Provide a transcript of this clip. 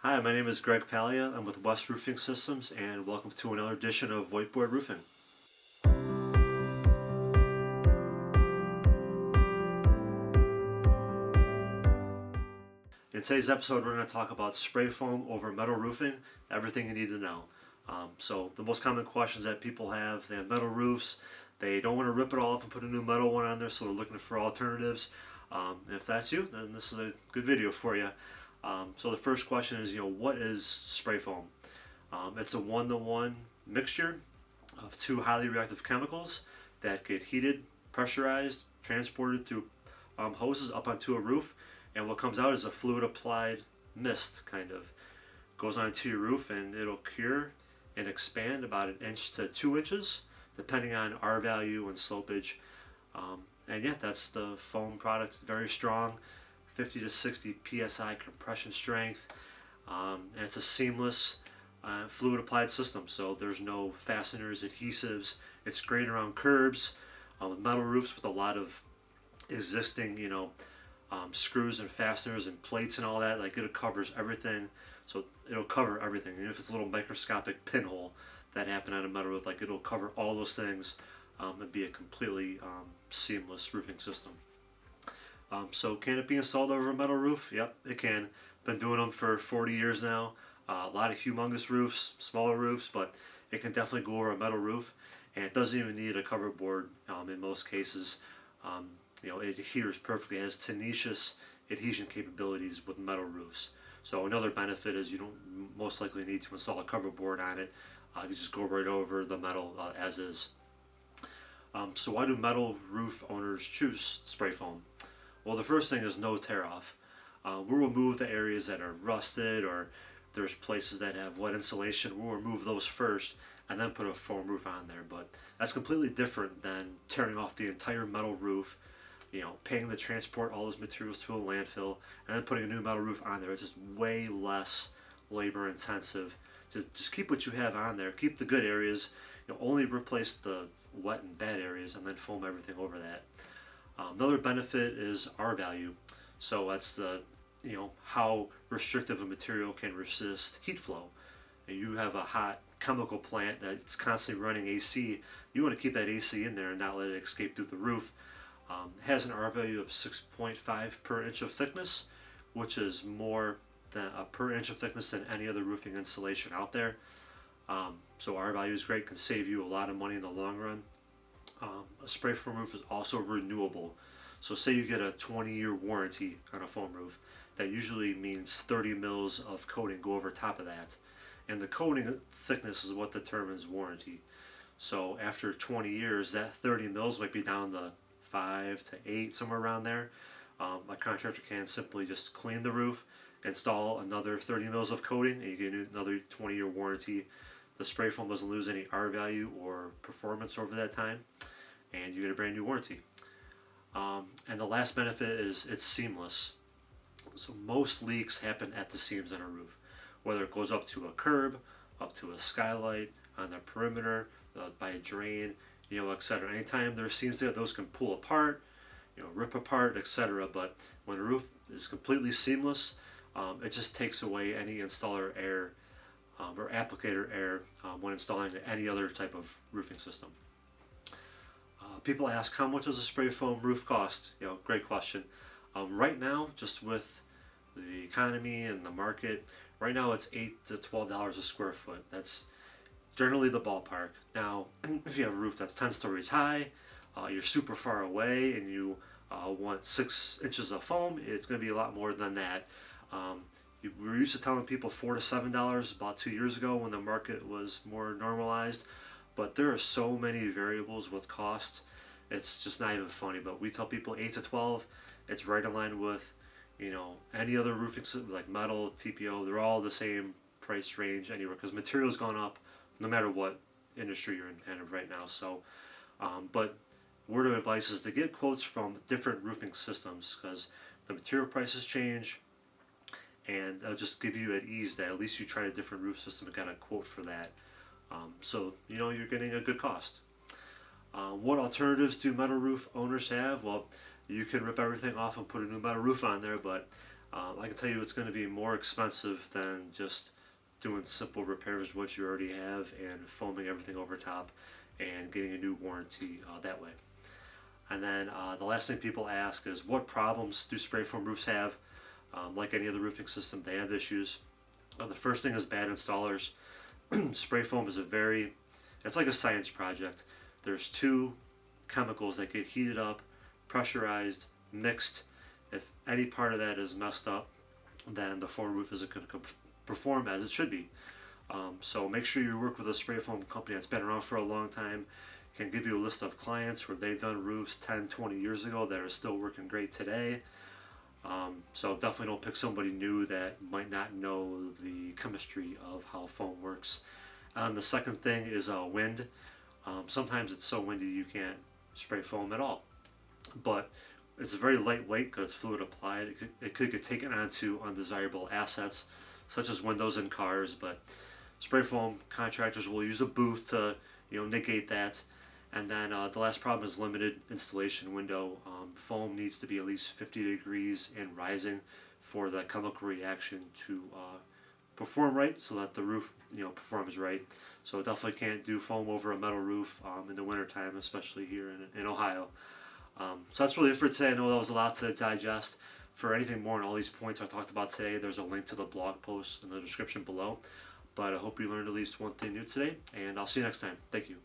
Hi, my name is Greg Palia. I'm with West Roofing Systems, and welcome to another edition of Whiteboard Roofing. In today's episode, we're going to talk about spray foam over metal roofing, everything you need to know. So the most common questions that people have, they have metal roofs, they don't want to rip it off and put a new metal one on there, so they're looking for alternatives. If that's you, then this is a good video for you. So the first question is, what is spray foam? It's a one-to-one mixture of two highly reactive chemicals that get heated, pressurized, transported through hoses up onto a roof, and what comes out is a fluid applied mist, kind of goes onto your roof, and it'll cure and expand about 1 inch to 2 inches depending on R value and slopage. And yeah, that's the foam product. It's very strong, 50 to 60 psi compression strength, and it's a seamless fluid applied system, so there's no fasteners, adhesives. It's great around curbs, with metal roofs with a lot of existing screws and fasteners and plates and all that. Like, it covers everything, so it'll cover everything. Even if it's a little microscopic pinhole that happened on a metal roof, like, it'll cover all those things and be a completely seamless roofing system. So can it be installed over a metal roof? Yep, it can. Been doing them for 40 years now. A lot of humongous roofs, smaller roofs, but it can definitely go over a metal roof, and it doesn't even need a cover board in most cases. It adheres perfectly. It has tenacious adhesion capabilities with metal roofs. So another benefit is you don't most likely need to install a cover board on it. You just go right over the metal as is. So why do metal roof owners choose spray foam? Well, the first thing is no tear off. We'll remove the areas that are rusted, or there's places that have wet insulation. We'll remove those first and then put a foam roof on there. But that's completely different than tearing off the entire metal roof, paying to transport all those materials to a landfill, and then putting a new metal roof on there. It's just way less labor intensive. Just keep what you have on there. Keep the good areas. Only replace the wet and bad areas, and then foam everything over that. Another benefit is R value. So that's the how restrictive a material can resist heat flow. And you have a hot chemical plant that's constantly running AC. You want to keep that AC in there and not let it escape through the roof. It has an R value of 6.5 per inch of thickness, which is more than per inch of thickness than any other roofing insulation out there. So R value is great, can save you a lot of money in the long run. A spray foam roof is also renewable. So say you get a 20-year warranty on a foam roof, that usually means 30 mils of coating go over top of that. And the coating thickness is what determines warranty. So after 20 years, that 30 mils might be down to 5 to 8, somewhere around there. A contractor can simply just clean the roof, install another 30 mils of coating, and you get another 20-year warranty. The spray foam doesn't lose any R value or performance over that time, and you get a brand new warranty. And the last benefit is it's seamless. So most leaks happen at the seams on a roof, whether it goes up to a curb, up to a skylight, on the perimeter, by a drain, etc. Anytime there are seams there, those can pull apart, rip apart, etc. But when a roof is completely seamless, it just takes away any installer error or applicator error when installing any other type of roofing system. People ask, how much does a spray foam roof cost? Great question. Right now, just with the economy and the market, right now it's $8 to $12 a square foot. That's generally the ballpark. Now, if you have a roof that's 10 stories high, you're super far away, and you want 6 inches of foam, it's going to be a lot more than that. We were used to telling people $4 to $7 about 2 years ago when the market was more normalized, but there are so many variables with cost, it's just not even funny. But we tell people 8 to 12. It's right in line with any other roofing system, like metal, TPO. They're all the same price range anywhere, because material's gone up no matter what industry you're in kind of right now. So but word of advice is to get quotes from different roofing systems, because the material prices change, and they'll just give you at ease that at least you tried a different roof system and got a quote for that. So you're getting a good cost. What alternatives do metal roof owners have? Well, you can rip everything off and put a new metal roof on there, but I can tell you it's going to be more expensive than just doing simple repairs what you already have and foaming everything over top and getting a new warranty that way. And then the last thing people ask is, what problems do spray foam roofs have? Like any other roofing system, they have issues. The first thing is bad installers. Spray foam is it's like a science project. There's two chemicals that get heated up, pressurized, mixed. If any part of that is messed up, then the foam roof isn't going to perform as it should be. So make sure you work with a spray foam company that's been around for a long time, can give you a list of clients where they've done roofs 10, 20 years ago that are still working great today. So definitely don't pick somebody new that might not know the chemistry of how foam works. And the second thing is wind. Sometimes it's so windy you can't spray foam at all. But it's very lightweight because it's fluid applied. It could get taken onto undesirable assets, such as windows in cars. But spray foam contractors will use a booth to negate that. And then the last problem is limited installation window. Foam needs to be at least 50 degrees and rising for the chemical reaction to perform right, so that the roof performs right. So definitely can't do foam over a metal roof in the wintertime, especially here in Ohio. So that's really it for today. I know that was a lot to digest. For anything more on all these points I talked about today, there's a link to the blog post in the description below. But I hope you learned at least one thing new today, and I'll see you next time. Thank you.